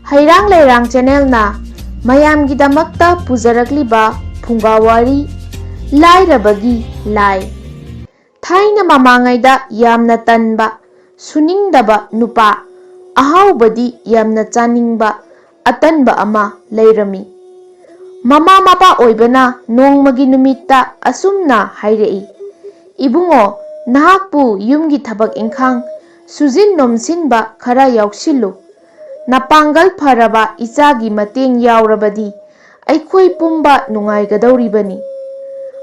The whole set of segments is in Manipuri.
Hairang Lairang Channel na mayamgidamakta pujarakliba phungawari lairabagi lai. Thaina mamangaida yamna tanba suningdaba nupa ahaubadi yamna chaningba atanba ama lairami. Mama mapa oibana nongmagi numitta asumna hairei. Ibungo nahakpu yumgi thabak ingkhang sujin nomsinba khara yauksillu. Napangal faraba ichagi mateng yaurabadi aikhoi pumba nungaigadoribani.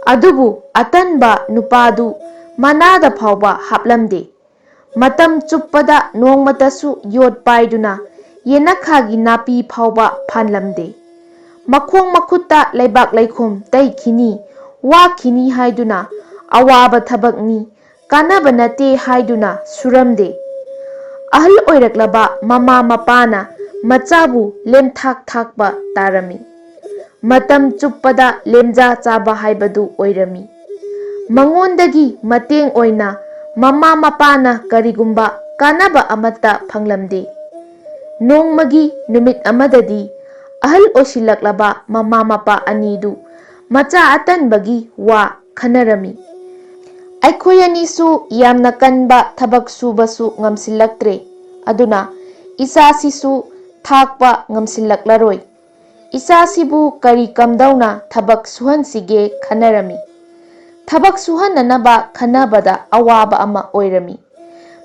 Adubu atanba nupadu manada phauba haplamde. Matam chuppada nongmatasu yot paiduna yenakhagi napi phauba phanlamde. Makhong makhutta leibak leikhum taikhini wakhini haiduna awaba thabakni kanaba nate haiduna suramde. Ahal oiraklaba mama mapana machabu lemthak thakba tarami. Matam chuppada lemja chaba haibadu oirami. Mangondagi mateng oina mama mapana karigumba kanaba amata phanglamde. Nongmagi numit amadadi ahal osilaklaba mama mapa anidu macha atanbagi wa khanarami. Aikhoi anisu yamna kanba thabak subasu ngamsilaktre aduna isasisu thakpa ngamsilaklaroi. Isasibu kari kamdauna thabak suhansige khanarami. Thabak suhananaba khanabada awaba ama oirami.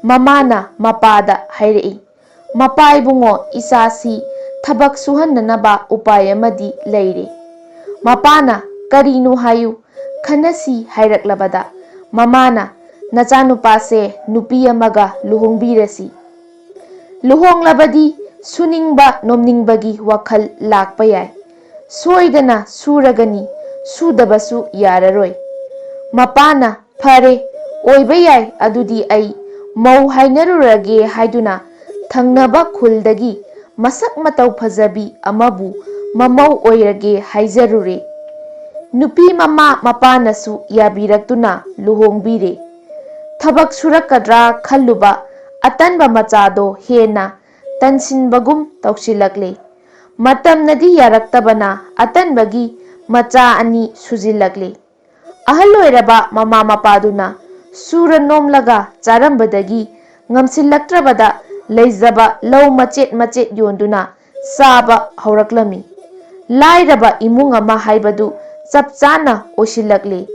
Mamana mapada hairei. Mapai bungo isasi thabak suhananaba upay amadi leire. Mapana karinu hayu khanasi hairaklabada mamana nachanupase nupi amaga luhongbirasi. Luhonglabadi suningba nomningbagi wakhal lakpa yai. Soidana suragani sudabasu yararoi. Mapana phare oiba yai adudi ai mau hainarurage haiduna thangnaba khuldagi masak matau phajabi amabu mamau oirage haizarure. Nupi mama mapanasu yabiraktuna luhongbire. Thabak surakadra khalluba atanba machado hena tansinbagum tausilakle. Matamnadi yaraktabana atanbagi macha ani sujilakle. Ahal oiraba mama mapaduna sura nomlaga charambadagi ngamsilaktrabada leizaba lau machet machet yonduna saba hauraklami. Lairaba imung ama haibadu chapchana osilakle.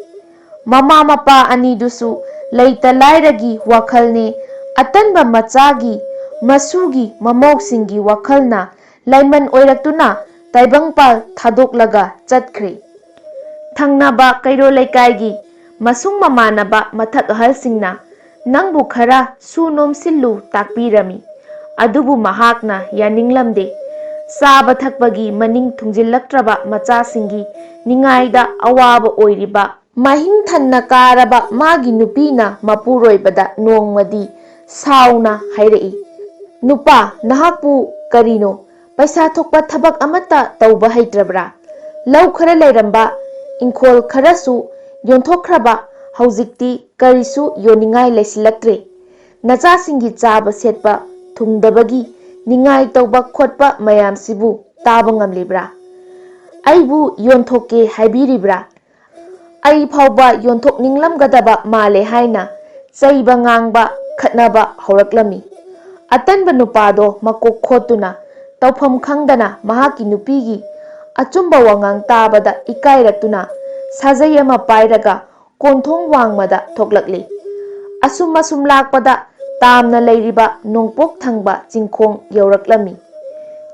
Mama mapa anidusu leita lairagi wakhalne atanba machagi masugi mamoksingi wakhalna laiman oiraktuna taibangpal thadoklaga chatkhre. Thangnaba kairo leikaigi masung mamanaba mathak ahalsingna nangbu khara sunom sillu takpirami. Adubu mahakna yaninglamde. Saba thakpagi maning thungjillaktraba machasingi ningaida awaba oiriba mahing thanna karaba magi nupina mapuroibada nongmadi sauna hairei. Nupa nahakpu karino paisa thokpa thabak amata tauba haitrabra. Lau khara leiramba ingkhol kharasu yonthokhraba haujikti karisu yoningai leisilaktre. Nachasingi chaba setpa thungdabagi ningai tauba khotpa mayamsibu taba ngamlibra. Aibu yonthokke haibiribra. Ai phauba yontokninglamgadaba male haina chaiba ngangba khatnaba hauraklami. Atanba nupado makok khotuna tawpham khangdana mahaki nupigi achumba wangang tabada ikairatuna sajai ama pairaga konthong wangmada thoklakli. Asum asum lakpada tamna leiriba nongpok thangba chingkhong yauraklami.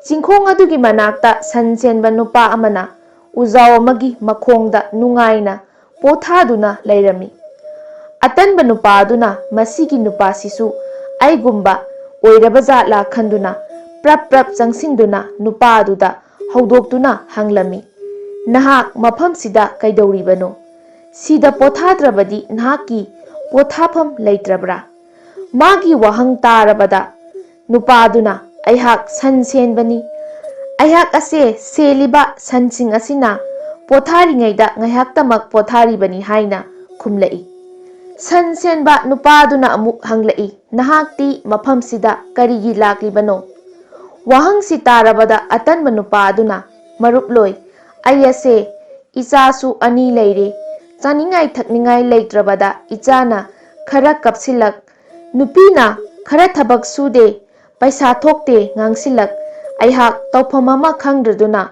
Chingkhong adugi manakta sansenba nupa amana ujaw amagi makhongda nungaina pothaduna leirami. Atanba nupa aduna masigi nupa sisu aigumba oirabajatla khanduna prap prap changsinduna nupa aduda haudoktuna hanglami. Nahak mafam sida kaidoribano. Sida pothadrabadi nahaki pothafam leitrabra. Magi wahang tarabada nupaduna aihak sansenbani. Aihak ase seliba sansing asina potharingaida ngaihaktamak potharibani haina khumlai. Sansenba nupaduna amuk hanglai. Nahakti mafam sida karigi laklibano. ꯋꯥꯍꯪꯁꯤ ꯇꯥꯔꯕꯗ ꯑꯇꯟꯕ ꯅꯨꯄꯥ ꯑꯗꯨꯅ ꯃꯔꯨꯞꯂꯣꯏ ꯑꯩ ꯑꯁꯦ ꯏꯆꯥꯁꯨ ꯑꯅꯤ ꯂꯩꯔꯦ ꯆꯥꯅꯤꯡꯉꯥꯏ ꯊꯛꯅꯤꯡꯉꯥꯏ ꯂꯩꯇ꯭ꯔꯕꯗ ꯏꯆꯥꯅ ꯈꯔ ꯀꯞꯁꯤꯜꯂꯛ ꯅꯨꯄꯤꯅ ꯈꯔ ꯊꯕꯛ ꯁꯨꯗꯦ ꯄꯩꯁꯥ ꯊꯣꯛꯇꯦ ꯉꯥꯡꯁꯤꯜꯂꯛ ꯑꯩꯍꯥꯛ ꯇꯧꯐꯝ ꯑꯃ ꯈꯪꯗ꯭ꯔꯗꯨꯅ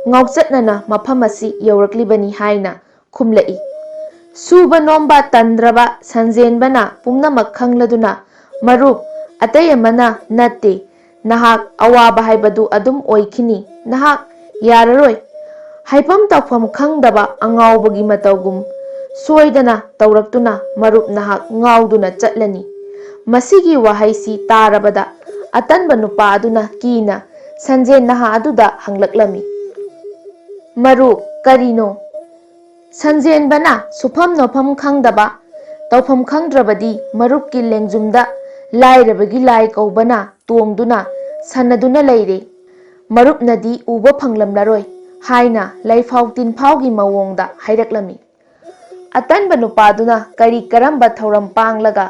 ꯉꯥꯎꯆꯠꯅꯅ ꯃꯐꯝ ꯑꯁꯤ ꯌꯧꯔꯛꯂꯤꯕꯅꯤ ꯍꯥꯏꯅ ꯈꯨꯝꯂꯛꯏ꯫ ꯁꯨꯕ ꯅꯣꯝꯕ ꯇꯟꯗ꯭ꯔꯕ ꯁꯟꯖꯦꯟꯕꯅ ꯄꯨꯝꯅꯃꯛ ꯈꯪꯂꯗꯨꯅ ꯃꯔꯨꯞ ꯑꯇꯩ ꯑꯃꯅ ꯅꯠꯇꯦ ꯅꯍꯥꯛ ꯑꯋꯥꯕ ꯍꯥꯏꯕꯗꯨ ꯑꯗꯨꯝ ꯑꯣꯏꯈꯤꯅꯤ ꯅꯍꯥꯛ ꯌꯥꯔꯔꯣꯏ ꯍꯥꯏꯐꯝ ꯇꯧꯐꯝ ꯈꯪꯗꯕ ꯑꯉꯥꯎꯕꯒꯤ ꯃꯇꯧꯒꯨꯝ ꯁꯣꯏꯗꯅ ꯇꯧꯔꯛꯇꯨꯅ ꯃꯔꯨꯞ ꯅꯍꯥꯛ ꯉꯥꯎꯗꯨꯅ ꯆꯠꯂꯅꯤ꯫ ꯃꯁꯤꯒꯤ ꯋꯥꯍꯩꯁꯤ ꯇꯥꯔꯕꯗ ꯑꯇꯟꯕ ꯅꯨꯄꯥ ꯑꯗꯨꯅ ꯀꯤꯅ ꯁꯟꯖꯦꯟ ꯅꯍꯥ ꯑꯗꯨꯗ ꯍꯪꯂꯛꯂꯝꯃꯤ꯫ ꯃꯔꯨꯞ ꯀꯔꯤꯅꯣ? ꯁꯟꯖꯦꯟꯕꯅ ꯁꯨꯐꯝ ꯅꯣꯐꯝ ꯈꯪꯗꯕ ꯇꯧꯐꯝ ꯈꯪꯗ꯭ꯔꯕꯗꯤ ꯃꯔꯨꯞꯀꯤ ꯂꯦꯡꯖꯨꯝꯗ ꯂꯥꯏꯔꯕꯒꯤ ꯂꯥꯏ ꯀꯧꯕꯅ ꯇꯣꯡꯗꯨꯅ ꯁꯥꯟꯅꯗꯨꯅ ꯂꯩꯔꯦ ꯃꯔꯨꯞꯅꯗꯤ ꯎꯕ ꯐꯪꯂꯝꯂꯔꯣꯏ ꯍꯥꯏꯅ ꯂꯩꯐꯥꯎ ꯇꯤꯟꯐꯥꯎꯒꯤ ꯃꯑꯣꯡꯗ ꯍꯥꯏꯔꯛꯂꯝꯃꯤ꯫ ꯑꯇꯟꯕ ꯅꯨꯄꯥꯗꯨꯅ ꯀꯔꯤ ꯀꯔꯝꯕ ꯊꯧꯔꯝ ꯄꯥꯡꯂꯒ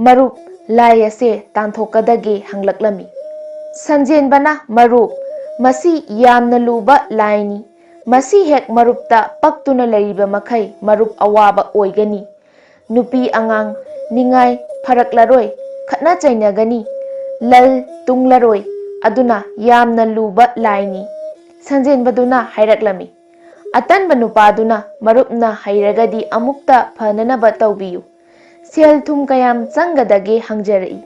ꯃꯔꯨꯞ ꯂꯥꯏ ꯑꯁꯦ ꯇꯥꯟꯊꯣꯛꯀꯗꯒꯦ ꯍꯪꯂꯛꯂꯝꯃꯤ꯫ ꯁꯟꯖꯦꯟꯕꯅ ꯃꯔꯨꯞ ꯃꯁꯤ ꯌꯥꯝꯅ ꯂꯨꯕ ꯂꯥꯏꯅꯤ ꯃꯁꯤ ꯍꯦꯛ ꯃꯔꯨꯞꯇ ꯄꯛꯇꯨꯅ ꯂꯩꯔꯤꯕ ꯃꯈꯩ ꯃꯔꯨꯞ ꯑꯋꯥꯕ ꯑꯣꯏꯒꯅꯤ ꯅꯨꯄꯤ ꯑꯉꯥꯡ ꯅꯤꯡꯉꯥꯏ ꯐꯔꯛꯂꯔꯣꯏ ꯈꯠꯅ ꯆꯩꯅꯒꯅꯤ ꯂꯜ ꯇꯨꯡꯂꯔꯣꯏ ꯑꯗꯨꯅ ꯌꯥꯝꯅ ꯂꯨꯕ ꯂꯥꯏꯅꯤ ꯁꯟꯖꯦꯟꯕꯗꯨꯅ ꯍꯥꯏꯔꯛꯂꯝꯃꯤ꯫ ꯑꯇꯟꯕ ꯅꯨꯄꯥꯗꯨꯅ ꯃꯔꯨꯞꯅ ꯍꯩꯔꯒꯗꯤ ꯑꯃꯨꯛꯇ ꯐꯅꯅꯕ ꯇꯧꯕꯤꯌꯨ ꯁꯦꯜ ꯊꯨꯝ ꯀꯌꯥꯝ ꯆꯪꯒꯗꯒꯦ ꯍꯪꯖꯔꯛꯏ꯫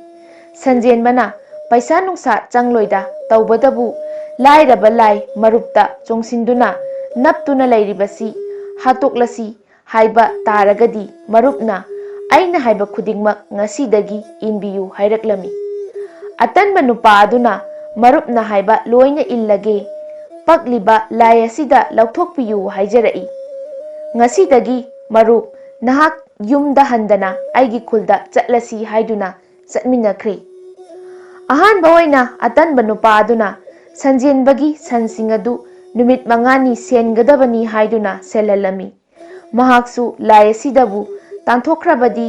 ꯁꯟꯖꯦꯟꯕꯅ ꯄꯩꯁꯥ ꯅꯨꯡꯁꯥ ꯆꯪꯂꯣꯏꯗ ꯇꯧꯕꯇꯕꯨ ꯂꯥꯏꯔꯕ ꯂꯥꯏ ꯃꯔꯨꯞꯇ ꯆꯣꯡꯁꯤꯟꯗꯨꯅ ꯅꯞꯇꯨꯅ ꯂꯩꯔꯤꯕꯁꯤ ꯍꯥꯠꯇꯣꯛꯂꯁꯤ ꯍꯥꯏꯕ ꯇꯥꯔꯒꯗꯤ ꯃꯔꯨꯞꯅ ꯑꯩꯅ ꯍꯥꯏꯕ ꯈꯨꯗꯤꯡꯃꯛ ꯉꯁꯤꯗꯒꯤ ꯏꯟꯕꯤꯌꯨ ꯍꯥꯏꯔꯛꯂꯝꯃꯤ꯫ ꯑꯇꯟꯕ ꯅꯨꯄꯥ ꯑꯗꯨꯅ ꯃꯔꯨꯞꯅ ꯍꯥꯏꯕ ꯂꯣꯏꯅ ꯏꯜꯂꯒꯦ ꯄꯛꯂꯤꯕ ꯂꯥꯏ ꯑꯁꯤꯗ ꯂꯧꯊꯣꯛꯄꯤꯌꯨ ꯍꯥꯏꯖꯔꯛꯏ꯫ ꯉꯁꯤꯗꯒꯤ ꯃꯔꯨꯞ ꯅꯍꯥꯛ ꯌꯨꯝꯗ ꯍꯟꯗꯅ ꯑꯩꯒꯤ ꯈꯨꯜꯗ ꯆꯠꯂꯁꯤ ꯍꯥꯏꯗꯨꯅ ꯆꯠꯃꯤꯟꯅꯈ꯭ꯔꯦ꯫ ꯑꯍꯥꯟꯕ ꯑꯣꯏꯅ ꯑꯇꯟꯕ ꯅꯨꯄꯥ ꯑꯗꯨꯅ ꯁꯟꯖꯦꯟꯕꯒꯤ ꯁꯟꯁꯤꯡ ꯑꯗꯨ ꯅꯨꯃꯤꯠ 5ꯅꯤ ꯁꯦꯟꯒꯗꯕꯅꯤ ꯍꯥꯏꯗꯨꯅ ꯁꯦꯜꯍꯜꯂꯝꯃꯤ꯫ ꯃꯍꯥꯛꯁꯨ ꯂꯥꯏ ꯑꯁꯤꯗꯕꯨ ꯇꯥꯟꯊꯣꯛꯈ꯭ꯔꯕꯗꯤ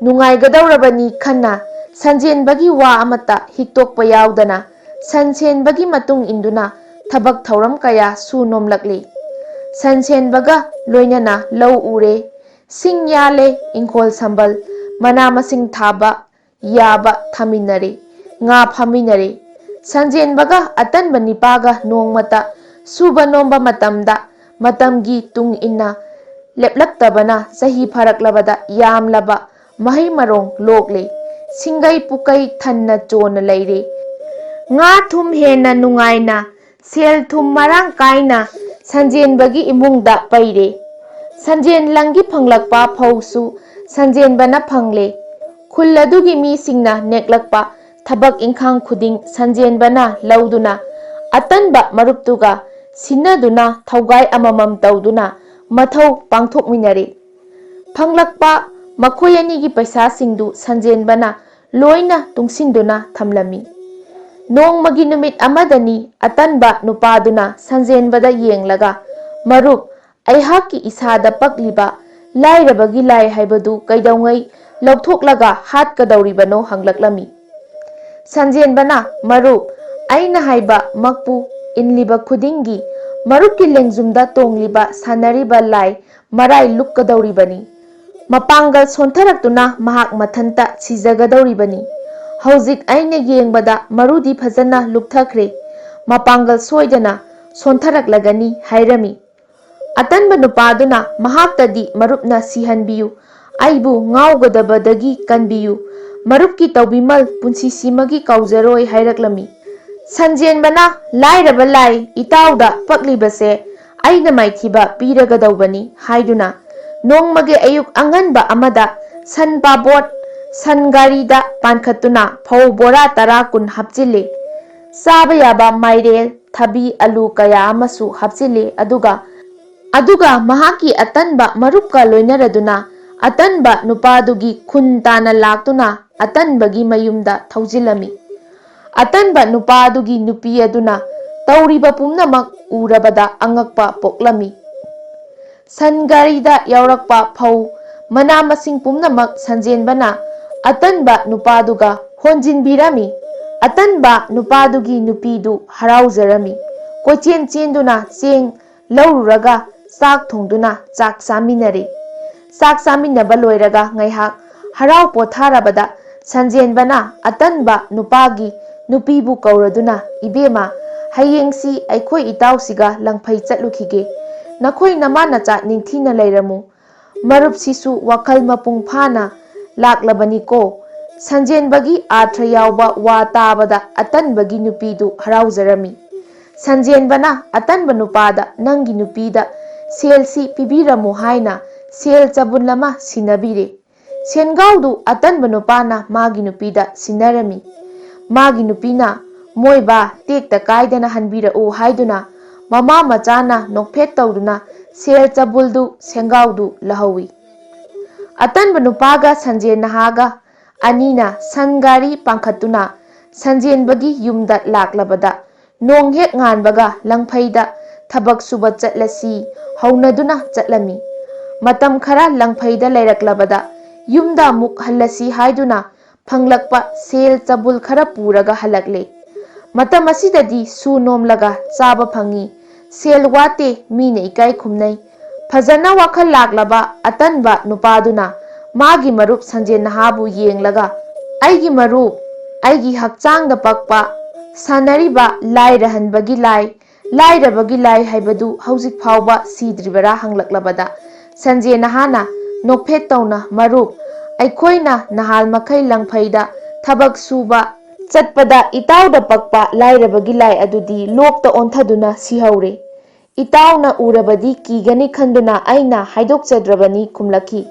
ꯅꯨꯡꯉꯥꯏꯒꯗꯧꯔꯕꯅꯤ ꯈꯟꯅ ꯁꯟꯖꯦꯟꯕꯒꯤ ꯋꯥ ꯑꯃꯠꯇ ꯍꯤꯛꯇꯣꯛꯄ ꯌꯥꯎꯗꯅ ꯁꯟꯁꯦꯟꯕꯒꯤ ꯃꯇꯨꯡ ꯏꯟꯗꯨꯅ ꯊꯕꯛ ꯊꯧꯔꯝ ꯀꯌꯥ ꯁꯨ ꯅꯣꯝꯂꯛꯂꯦ꯫ ꯁꯟꯁꯦꯟꯕꯒ ꯂꯣꯏꯅꯅ ꯂꯧ ꯎꯔꯦ ꯁꯤꯡ ꯌꯥꯜꯂꯦ ꯏꯪꯈꯣꯜ ꯁꯝꯕꯜ ꯃꯅꯥ ꯃꯁꯤꯡ ꯊꯥꯕ ꯌꯥꯕ ꯊꯥꯃꯤꯟꯅꯔꯦ ꯉꯥ ꯐꯥꯃꯤꯟꯅꯔꯦ꯫ ꯁꯟꯖꯦꯟꯕꯒ ꯑꯇꯟꯕ ꯅꯤꯄꯥꯒ ꯅꯣꯡꯃꯇ ꯁꯨꯕ ꯅꯣꯝꯕ ꯃꯇꯝꯗ ꯃꯇꯝꯒꯤ ꯇꯨꯡ ꯏꯟꯅ ꯂꯦꯞꯂꯛꯇꯕꯅ ꯆꯍꯤ ꯐꯥꯔꯛꯂꯕꯗ ꯌꯥꯝꯂꯕ ꯃꯍꯩ ꯃꯔꯣꯡ ꯂꯣꯛꯂꯦ ꯁꯤꯡꯒꯩ ꯄꯨꯀꯩ ꯊꯟꯅ ꯆꯣꯟꯅ ꯂꯩꯔꯦ ꯉꯥ ꯊꯨꯝ ꯍꯦꯟꯅ ꯅꯨꯡꯉꯥꯏꯅ ꯁꯦꯜ ꯊꯨꯝ ꯃꯔꯥꯡ ꯀꯥꯏꯅ ꯁꯟꯖꯦꯟꯕꯒꯤ ꯏꯃꯨꯡꯗ ꯄꯩꯔꯦ꯫ ꯁꯟꯖꯦꯟ ꯂꯪꯒꯤ ꯐꯪꯂꯛꯄ ꯐꯧꯁꯨ ꯁꯟꯖꯦꯟꯕꯅ ꯐꯪꯂꯦ꯫ ꯈꯨꯜ ꯑꯗꯨꯒꯤ ꯃꯤꯁꯤꯡꯅ ꯅꯦꯛꯂꯛꯄ ꯊꯕꯛ ꯏꯪꯈꯥꯡ ꯈꯨꯗꯤꯡ ꯁꯟꯖꯦꯟꯕꯅ ꯂꯧꯗꯨꯅ ꯑꯇꯟꯕ ꯃꯔꯨꯞꯇꯨꯒ ꯁꯤꯟꯅꯗꯨꯅ ꯊꯧꯒꯥꯏ ꯑꯃꯃꯝ ꯇꯧꯗꯨꯅ ꯃꯊꯧ ꯄꯥꯡꯊꯣꯛꯃꯤꯟꯅꯔꯦ꯫ ꯐꯪꯂꯛꯄ ꯃꯈꯣꯏ ꯑꯅꯤꯒꯤ ꯄꯩꯁꯥꯁꯤꯡꯗꯨ ꯁꯟꯖꯦꯟꯕꯅ ꯂꯣꯏꯅ ꯇꯨꯡꯁꯤꯟꯗꯨꯅ ꯊꯝꯂꯝꯃꯤ꯫ ꯅꯣꯡꯃꯒꯤ ꯅꯨꯃꯤꯠ ꯑꯃꯗꯅꯤ ꯑꯇꯟꯕ ꯅꯨꯄꯥꯗꯨꯅ ꯁꯟꯖꯦꯟꯕꯗ ꯌꯦꯡꯂꯒ ꯃꯔꯨꯞ ꯑꯩꯍꯥꯛꯀꯤ ꯏꯁꯥꯗ ꯄꯛꯂꯤꯕ ꯂꯥꯏꯔꯕꯒꯤ ꯂꯥꯏ ꯍꯥꯏꯕꯗꯨ ꯀꯩꯗꯧꯉꯩ ꯂꯧꯊꯣꯛꯂꯒ ꯍꯥꯠꯀꯗꯧꯔꯤꯕꯅꯣ ꯍꯪꯂꯛꯂꯝꯃꯤ꯫ ꯁꯟꯖꯦꯟꯕꯅ ꯃꯔꯨꯞ ꯑꯩꯅ ꯍꯥꯏꯕ ꯃꯛꯄꯨ ꯏꯟꯂꯤꯕ ꯈꯨꯗꯤꯡꯒꯤ ꯃꯔꯨꯞꯀꯤ ꯂꯦꯡꯖꯨꯝꯗ ꯇꯣꯡꯂꯤꯕ ꯁꯥꯟꯅꯔꯤꯕ ꯂꯥꯏ ꯃꯔꯥꯏ ꯂꯨꯛꯀꯗꯧꯔꯤꯕꯅꯤ ꯃꯄꯥꯡꯒꯜ ꯁꯣꯟꯊꯔꯛꯇꯨꯅ ꯃꯍꯥꯛ ꯃꯊꯟꯇ ꯁꯤꯖꯒꯗꯧꯔꯤꯕꯅꯤ꯫ ꯍꯧꯖꯤꯛ ꯑꯩꯅ ꯌꯦꯡꯕꯗ ꯃꯔꯨꯗꯤ ꯐꯖꯅ ꯂꯨꯞꯊꯈ꯭ꯔꯦ ꯃꯄꯥꯡꯒꯜ ꯁꯣꯏꯗꯅ ꯁꯣꯟꯊꯔꯛꯂꯒꯅꯤ ꯍꯥꯏꯔꯝꯃꯤ꯫ ꯑꯇꯟꯕ ꯅꯨꯄꯥꯗꯨꯅ ꯃꯍꯥꯛꯇꯗꯤ ꯃꯔꯨꯞꯅ ꯁꯤꯍꯟꯕꯤꯌꯨ ꯑꯩꯕꯨ ꯉꯥꯎꯒꯗꯕꯗꯒꯤ ꯀꯟꯕꯤꯌꯨ ꯃꯔꯨꯞꯀꯤ ꯇꯧꯕꯤꯃꯜ ꯄꯨꯟꯁꯤꯁꯤꯃꯒꯤ ꯀꯥꯎꯖꯔꯣꯏ ꯍꯥꯏꯔꯛꯂꯝꯃꯤ꯫ ꯁꯟꯖꯦꯟꯕꯅ ꯂꯥꯏꯔꯕ ꯂꯥꯏ ꯏꯇꯥꯎꯗ ꯄꯛꯂꯤꯕꯁꯦ ꯑꯩꯅ ꯃꯥꯏꯊꯤꯕ ꯄꯤꯔꯒꯗꯧꯕꯅꯤ ꯍꯥꯏꯗꯨꯅ ꯅꯣꯡꯃꯒꯤ ꯑꯌꯨꯛ ꯑꯉꯟꯕ ꯑꯃꯗ ꯁꯟ ꯄꯥꯕꯣꯠ ꯁꯟ ꯒꯥꯔꯤꯗ ꯄꯥꯟꯈꯠꯇꯨꯅ ꯐꯧ ꯕꯣꯔꯥ 10-20 ꯍꯥꯞꯆꯤꯜꯂꯦ ꯆꯥꯕ ꯌꯥꯕ ꯃꯥꯏꯔꯦꯜ ꯊꯕꯤ ꯑꯂꯨ ꯀꯌꯥ ꯑꯃꯁꯨ ꯍꯥꯞꯆꯤꯜꯂꯦ ꯑꯗꯨꯒ ꯃꯍꯥꯛꯀꯤ ꯑꯇꯟꯕ ꯃꯔꯨꯞꯀ ꯂꯣꯏꯅꯔꯗꯨꯅ ꯑꯇꯟꯕ ꯅꯨꯄꯥꯗꯨꯒꯤ ꯈꯨꯟ ꯇꯥꯅ ꯂꯥꯛꯇꯨꯅ ꯑꯇꯟꯕꯒꯤ ꯃꯌꯨꯝꯗ ꯊꯧꯖꯤꯜꯂꯝꯃꯤ꯫ ꯑꯇꯟꯕ ꯅꯨꯄꯥꯗꯨꯒꯤ ꯅꯨꯄꯤ ꯑꯗꯨꯅ ꯇꯧꯔꯤꯕ ꯄꯨꯝꯅꯃꯛ ꯎꯔꯕꯗ ꯑꯉꯛꯄ ꯄꯣꯛꯂꯝꯃꯤ꯫ ꯁꯟ ꯒꯥꯔꯤꯗ ꯌꯥꯎꯔꯛꯄ ꯐꯧ ꯃꯅꯥ ꯃꯁꯤꯡ ꯄꯨꯝꯅꯃꯛ ꯁꯟꯖꯦꯟꯕꯅ ꯑꯇꯟꯕ ꯅꯨꯄꯥꯗꯨꯒ ꯍꯣꯟꯖꯤꯟꯕꯤꯔꯝꯃꯤ꯫ ꯑꯇꯟꯕ ꯅꯨꯄꯥꯗꯨꯒꯤ ꯅꯨꯄꯤꯗꯨ ꯍꯔꯥꯎꯖꯔꯝꯃꯤ꯫ ꯀꯣꯏꯆꯦꯟ ꯆꯦꯟꯗꯨꯅ ꯆꯦꯡ ꯂꯧꯔꯨꯔꯒ ꯆꯥꯛ ꯊꯣꯡꯗꯨꯅ ꯆꯥꯛ ꯆꯥꯃꯤꯟꯅꯔꯦ꯫ ꯆꯥꯛ ꯆꯥꯃꯤꯟꯅꯕ ꯂꯣꯏꯔꯒ ꯉꯥꯏꯍꯥꯛ ꯍꯔꯥꯎ ꯄꯣꯊꯥꯔꯕꯗ ꯁꯟꯖꯦꯟꯕꯅ ꯑꯇꯟꯕ ꯅꯨꯄꯥꯒꯤ ꯅꯨꯄꯤꯕꯨ ꯀꯧꯔꯗꯨꯅ "ꯏꯕꯦꯝꯃ, ꯍꯌꯦꯡꯁꯤ ꯑꯩꯈꯣꯏ ꯏꯇꯥꯎꯁꯤꯒ ꯂꯪꯐꯩ ꯆꯠꯂꯨꯈꯤꯒꯦ꯫ ꯅꯈꯣꯏ ꯅꯃꯥꯅꯆꯥ ꯅꯤꯡꯊꯤꯅ ꯂꯩꯔꯝꯃꯨ꯫ ꯃꯔꯨꯞꯁꯤꯁꯨ ꯋꯥꯈꯜ ꯃꯄꯨꯡ ꯐꯥꯅ ꯂꯥꯛꯂꯕꯅꯤꯀꯣ"꯫ ꯁꯟꯖꯦꯟꯕꯒꯤ ꯑꯥꯔꯊ ꯌꯥꯎꯕ ꯋꯥ ꯇꯥꯕꯗ ꯑꯇꯟꯕꯒꯤ ꯅꯨꯄꯤꯗꯨ ꯍꯔꯥꯎꯖꯔꯝꯃꯤ꯫ ꯁꯟꯖꯦꯟꯕꯅ ꯑꯇꯟꯕ ꯅꯨꯄꯥꯗ "ꯅꯪꯒꯤ ꯅꯨꯄꯤꯗ ꯁꯦꯜꯁꯤ ꯄꯤꯕꯤꯔꯝꯃꯨ" ꯍꯥꯏꯅ ꯁꯦꯜ ꯆꯕꯨꯟ ꯑꯃ ꯁꯤꯟꯅꯕꯤꯔꯦ꯫ ꯁꯦꯟꯒꯥꯎꯗꯨ ꯑꯇꯟꯕ ꯅꯨꯄꯥꯅ ꯃꯥꯒꯤ ꯅꯨꯄꯤꯗ ꯁꯤꯟꯅꯔꯝꯃꯤ꯫ ꯃꯥꯒꯤ ꯅꯨꯄꯤꯅ "ꯃꯣꯏꯕꯥ, ꯇꯦꯛꯇ ꯀꯥꯏꯗꯅ ꯍꯟꯕꯤꯔꯛꯎ" ꯍꯥꯏꯗꯨꯅ ꯃꯃꯥ ꯃꯆꯥꯅ ꯅꯣꯛꯐꯦꯠ ꯇꯧꯗꯨꯅ ꯁꯦꯜ ꯆꯕꯨꯜꯗꯨ ꯁꯦꯟꯒꯥꯎꯗꯨ ꯂꯧꯍꯧꯏ꯫ ꯑꯇꯟꯕ ꯅꯨꯄꯥꯒ ꯁꯟꯖꯦꯟ ꯅꯍꯥꯒ ꯑꯅꯤꯅ ꯁꯟ ꯒꯥꯔꯤ ꯄꯥꯡꯈꯠꯇꯨꯅ ꯁꯟꯖꯦꯟꯕꯒꯤ ꯌꯨꯝꯗ ꯂꯥꯛꯂꯕꯗ ꯅꯣꯡ ꯍꯦꯛ ꯉꯥꯟꯕꯒ ꯂꯪꯐꯩꯗ ꯊꯕꯛ ꯁꯨꯕ ꯆꯠꯂꯁꯤ ꯍꯧꯅꯗꯨꯅ ꯆꯠꯂꯝꯃꯤ꯫ ꯃꯇꯝ ꯈꯔ ꯂꯪꯐꯩꯗ ꯂꯩꯔꯛꯂꯕꯗ ꯌꯨꯝꯗ ꯑꯃꯨꯛ ꯍꯜꯂꯁꯤ ꯍꯥꯏꯗꯨꯅ ꯐꯪꯂꯛꯄ ꯁꯦꯜ ꯆꯕꯨꯜ ꯈꯔ ꯄꯨꯔꯒ ꯍꯜꯂꯛꯂꯦ꯫ ꯃꯇꯝ ꯑꯁꯤꯗꯗꯤ ꯁꯨ ꯅꯣꯝꯂꯒ ꯆꯥꯕ ꯐꯪꯏ, ꯁꯦꯜ ꯋꯥꯠꯇꯦ, ꯃꯤꯅ ꯏꯀꯥꯏ ꯈꯨꯝꯅꯩ꯫ ꯐꯖꯅ ꯋꯥꯈꯜ ꯂꯥꯛꯂꯕ ꯑꯇꯟꯕ ꯅꯨꯄꯥꯗꯨꯅ ꯃꯥꯒꯤ ꯃꯔꯨꯞ ꯁꯟꯖꯦꯟ ꯅꯍꯥꯕꯨ ꯌꯦꯡꯂꯒ "ꯑꯩꯒꯤ ꯃꯔꯨꯞ, ꯑꯩꯒꯤ ꯍꯛꯆꯥꯡꯗ ꯄꯛꯄ ꯁꯥꯟꯅꯔꯤꯕ ꯂꯥꯏꯔꯍꯟꯕꯒꯤ ꯂꯥꯏ, ꯂꯥꯏꯔꯕꯒꯤ ꯂꯥꯏ ꯍꯥꯏꯕꯗꯨ ꯍꯧꯖꯤꯛ ꯐꯥꯎꯕ ꯁꯤꯗ꯭ꯔꯤꯕꯔꯥ" ꯍꯪꯂꯛꯂꯕꯗ ꯁꯟꯖꯦꯟ ꯅꯍꯥꯅ ꯅꯣꯛꯐꯦꯠ ꯇꯧꯅ "ꯃꯔꯨꯞ, ꯑꯩꯈꯣꯏꯅ ꯅꯍꯥꯜꯃꯈꯩ ꯂꯪꯐꯩꯗ ꯊꯕꯛ ꯁꯨꯕ ꯆꯠꯄꯗ ꯏꯇꯥꯎꯗ ꯄꯛꯄ ꯂꯥꯏꯔꯕꯒꯤ ꯂꯥꯏ ꯑꯗꯨꯗꯤ ꯂꯣꯛꯇ ꯑꯣꯟꯊꯗꯨꯅ ꯁꯤꯍꯧꯔꯦ꯫ ꯏꯇꯥꯎꯅ ꯎꯔꯕꯗꯤ ꯀꯤꯒꯅꯤ ꯈꯟꯗꯨꯅ ꯑꯩꯅ ꯍꯥꯏꯗꯣꯛꯆꯗ꯭ꯔꯕꯅꯤ" ꯈꯨꯝꯂꯛꯈꯤ꯫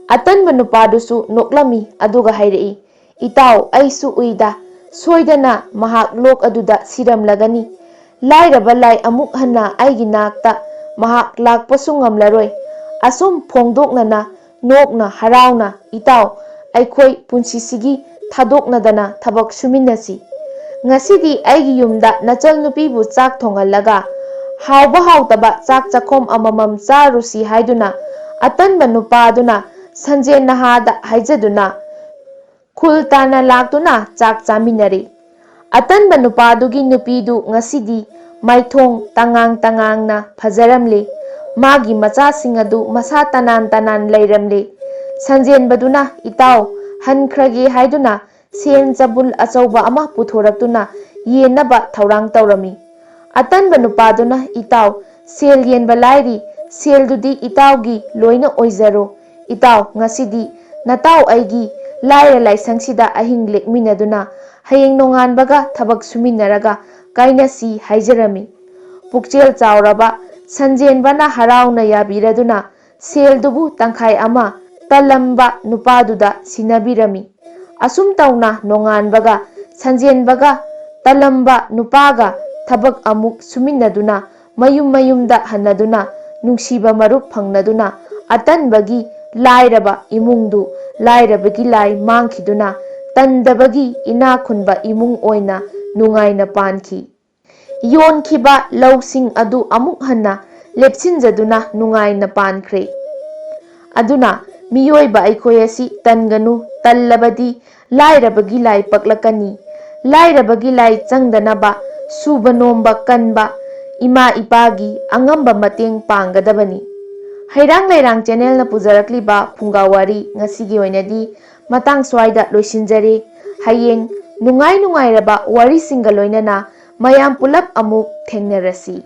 ꯑꯇꯟꯕ ꯅꯨꯄꯥꯗꯨꯁꯨ ꯅꯣꯛꯂꯝꯃꯤ ꯑꯗꯨꯒ ꯍꯥꯏꯔꯛꯏ, "ꯏꯇꯥꯎ, ꯑꯩꯁꯨ ꯎꯏꯗ, ꯁꯣꯏꯗꯅ ꯃꯍꯥꯛ ꯂꯣꯛ ꯑꯗꯨꯗ ꯁꯤꯔꯝꯂꯒꯅꯤ꯫ ꯂꯥꯏꯔꯕ ꯂꯥꯏ ꯑꯃꯨꯛ ꯍꯟꯅ ꯑꯩꯒꯤ ꯅꯥꯛꯇ ꯃꯍꯥꯛ ꯂꯥꯛꯄꯁꯨ ꯉꯝꯂꯔꯣꯏ"꯫ ꯑꯁꯨꯝ ꯐꯣꯡꯗꯣꯛꯅꯅ ꯅꯣꯛꯅ ꯍꯔꯥꯎꯅ "ꯏꯇꯥꯎ, ꯑꯩꯈꯣꯏ ꯄꯨꯟꯁꯤꯁꯤꯒꯤ ꯊꯥꯗꯣꯛꯅꯗꯅ ꯊꯕꯛ ꯁꯨꯃꯤꯟꯅꯁꯤ꯫ ꯉꯁꯤꯗꯤ ꯑꯩꯒꯤ ꯌꯨꯝꯗ ꯅꯆꯜ ꯅꯨꯄꯤꯕꯨ ꯆꯥꯛ ꯊꯣꯡꯍꯜꯂꯒ ꯍꯥꯎꯕ ꯍꯥꯎꯇꯕ ꯆꯥꯛ ꯆꯥꯛꯈꯣꯝ ꯑꯃꯃꯝ ꯆꯥꯔꯨꯁꯤ" ꯍꯥꯏꯗꯨꯅ ꯑꯇꯟꯕ ꯅꯨꯄꯥꯗꯨꯅ ꯁꯟꯖꯦꯟ ꯅꯍꯥꯗ ꯍꯥꯏꯖꯗꯨꯅ ꯈꯨꯜ ꯇꯥꯟꯅ ꯂꯥꯛꯇꯨꯅ ꯆꯥꯛ ꯆꯥꯃꯤꯟꯅꯔꯦ꯫ ꯑꯇꯟꯕ ꯅꯨꯄꯥꯗꯨꯒꯤ ꯅꯨꯄꯤꯗꯨ ꯉꯁꯤꯗꯤ ꯃꯥꯏꯊꯣꯡ ꯇꯉꯥꯡ ꯇꯉꯥꯡꯅ ꯐꯖꯔꯝꯂꯦ꯫ ꯃꯥꯒꯤ ꯃꯆꯥꯁꯤꯡ ꯑꯗꯨ ꯃꯁꯥ ꯇꯅꯥꯟ ꯇꯅꯥꯟ ꯂꯩꯔꯝꯂꯦ꯫ ꯁꯟꯖꯦꯟꯕꯗꯨꯅ "ꯏꯇꯥꯎ, ꯍꯟꯈ꯭ꯔꯒꯦ" ꯍꯥꯏꯗꯨꯅ ꯁꯦꯟ ꯆꯕꯨꯜ ꯑꯆꯧꯕ ꯑꯃ ꯄꯨꯊꯣꯔꯛꯇꯨꯅ ꯌꯦꯟꯅꯕ ꯊꯧꯔꯥꯡ ꯇꯧꯔꯝꯃꯤ꯫ ꯑꯇꯟꯕ ꯅꯨꯄꯥꯗꯨꯅ "ꯏꯇꯥꯎ, ꯁꯦꯜ ꯌꯦꯟꯕ ꯂꯥꯏꯔꯤ, ꯁꯦꯜꯗꯨꯗꯤ ꯏꯇꯥꯎꯒꯤ ꯂꯣꯏꯅ ꯑꯣꯏꯖꯔꯣ꯫ ꯏꯇꯥꯎ, ꯉꯁꯤꯗꯤ ꯅꯇꯥꯎ ꯑꯩꯒꯤ ꯂꯥꯏꯔ ꯂꯥꯏꯁꯪꯁꯤꯗ ꯑꯍꯤꯡ ꯂꯦꯛꯃꯤꯟꯅꯗꯨꯅ ꯍꯌꯦꯡ ꯅꯣꯡꯉꯥꯟꯕꯒ ꯊꯕꯛ ꯁꯨꯃꯤꯟꯅꯔꯒ ꯀꯥꯏꯅꯁꯤ" ꯍꯥꯏꯖꯔꯝꯃꯤ꯫ ꯄꯨꯛꯆꯦꯜ ꯆꯥꯎꯔꯕ ꯁꯟꯖꯦꯟꯕꯅ ꯍꯔꯥꯎꯅ ꯌꯥꯕꯤꯔꯗꯨꯅ ꯁꯦꯜꯗꯨꯕꯨ ꯇꯪꯈꯥꯏ ꯑꯃ ꯇꯜꯂꯝꯕ ꯅꯨꯄꯥꯗꯨꯗ ꯁꯤꯟꯅꯕꯤꯔꯝꯃꯤ꯫ ꯑꯁꯨꯝ ꯇꯧꯅ ꯅꯣꯡꯉꯥꯟꯕꯒ ꯁꯟꯖꯦꯟꯕꯒ ꯇꯜꯂꯝꯕ ꯅꯨꯄꯥꯒ ꯊꯕꯛ ꯑꯃꯨꯛ ꯁꯨꯃꯤꯟꯅꯗꯨꯅ ꯃꯌꯨꯝ ꯃꯌꯨꯝꯗ ꯍꯟꯅꯗꯨꯅ ꯅꯨꯡꯁꯤꯕ ꯃꯔꯨꯞ ꯐꯪꯅꯗꯨꯅ ꯑꯇꯟꯕꯒꯤ ꯂꯥꯏꯔꯕ ꯏꯃꯨꯡꯗꯨ ꯂꯥꯏꯔꯕꯒꯤ ꯂꯥꯏ ꯃꯥꯡꯈꯤꯗꯨꯅ ꯇꯟꯗꯕꯒꯤ ꯏꯅꯥꯛ ꯈꯨꯟꯕ ꯏꯃꯨꯡ ꯑꯣꯏꯅ ꯅꯨꯡꯉꯥꯏꯅ ꯄꯥꯟꯈꯤ꯫ ꯌꯣꯟꯈꯤꯕ ꯂꯧꯁꯤꯡ ꯑꯗꯨ ꯑꯃꯨꯛ ꯍꯟꯅ ꯂꯦꯞꯁꯤꯟꯖꯗꯨꯅ ꯅꯨꯡꯉꯥꯏꯅ ꯄꯥꯟꯈ꯭ꯔꯦ꯫ ꯑꯗꯨꯅ ꯃꯤꯑꯣꯏꯕ ꯑꯩꯈꯣꯏ ꯑꯁꯤ ꯇꯟꯒꯅꯨ, ꯇꯜꯂꯕꯗꯤ ꯂꯥꯏꯔꯕꯒꯤ ꯂꯥꯏ ꯄꯛꯂꯛꯀꯅꯤ꯫ ꯂꯥꯏꯔꯕꯒꯤ ꯂꯥꯏ ꯆꯪꯗꯅꯕ ꯁꯨꯕ ꯅꯣꯝꯕ ꯀꯟꯕ ꯏꯃꯥ ꯏꯄꯥꯒꯤ ꯑꯉꯝꯕ ꯃꯇꯦꯡ ꯄꯥꯡꯒꯗꯕꯅꯤ꯫ ꯍꯩꯔꯥꯡ ꯂꯩꯔꯥꯡ ꯆꯦꯅꯦꯜꯅ ꯄꯨꯖꯔꯛꯂꯤꯕ ꯐꯨꯡꯒꯥ ꯋꯥꯔꯤ ꯉꯁꯤꯒꯤ ꯑꯣꯏꯅꯗꯤ ꯃꯇꯥꯡ ꯁ꯭ꯋꯥꯏꯗ ꯂꯣꯏꯁꯤꯟꯖꯔꯦ꯫ ꯍꯌꯦꯡ ꯅꯨꯡꯉꯥꯏ ꯅꯨꯡꯉꯥꯏꯔꯕ ꯋꯥꯔꯤꯁꯤꯡꯒ ꯂꯣꯏꯅꯅ ꯃꯌꯥꯝ ꯄꯨꯂꯞ ꯑꯃꯨꯛ ꯊꯦꯡꯅꯔꯁꯤ꯫